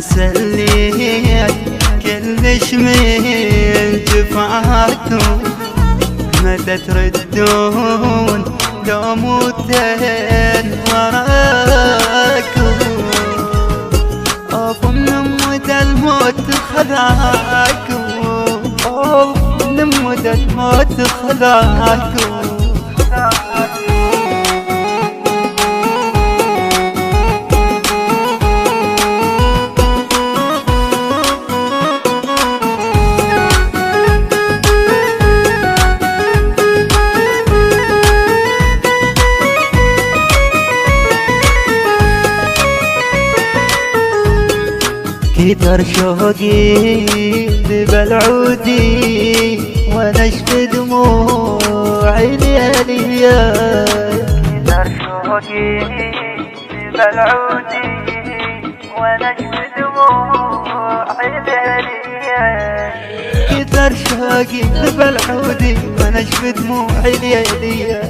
سليت كلش من جفاكم، متى تردون لو موتين وراكم؟ اوف من مدى الموت خذاكم، اوف من مدى الموت خذاكم. كتر شوقي ببلعودي وانا اشفي دموعي لياليا، كتر شوقي ببلعودي وانا اشفي دموعي لياليا، كتر شوقي ببلعودي وانا اشفي دموعي لياليا.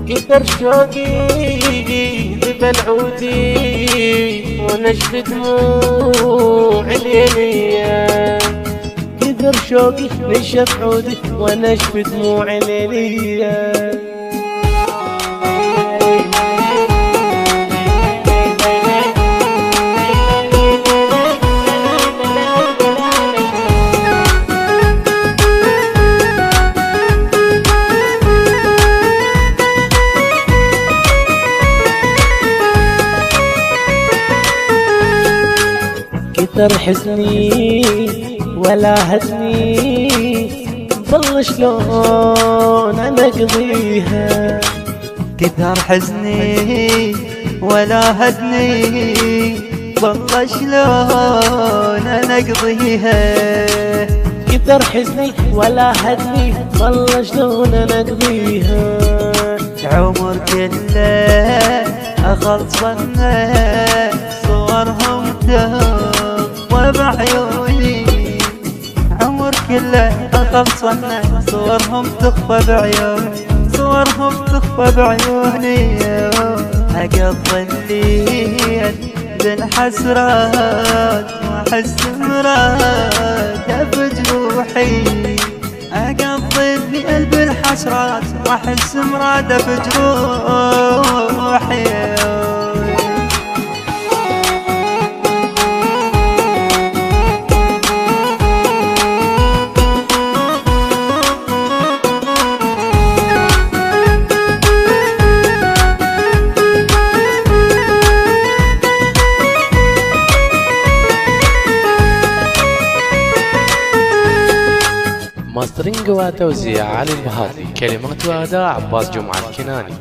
كتر شوقي ببلعودي ونشف دموع ليليا، كثر شوقي نشف عودي ونشف دموع ليليا. كثر حزني ولا هزني ظل شلون انا اقضيها، كثر حزني ولا هدني ظل شلون انا اقضيها، كثر حزني ولا هدني ظل شلون انا اقضيها. عمر كله اخلصنا صورهم تخفى بعيوني، عمر كله اخلصنا صورهم تخفى بعيوني، صورهم تخفى بعيوني. اقضي الليل بالحسرات واحس مراد بجروحي، اقضي الليل بالحسرات واحس مراد بجروحي. ماسترينج وتوزيع علي المهاضي، كلمات وأداء عباس جمعة الكناني.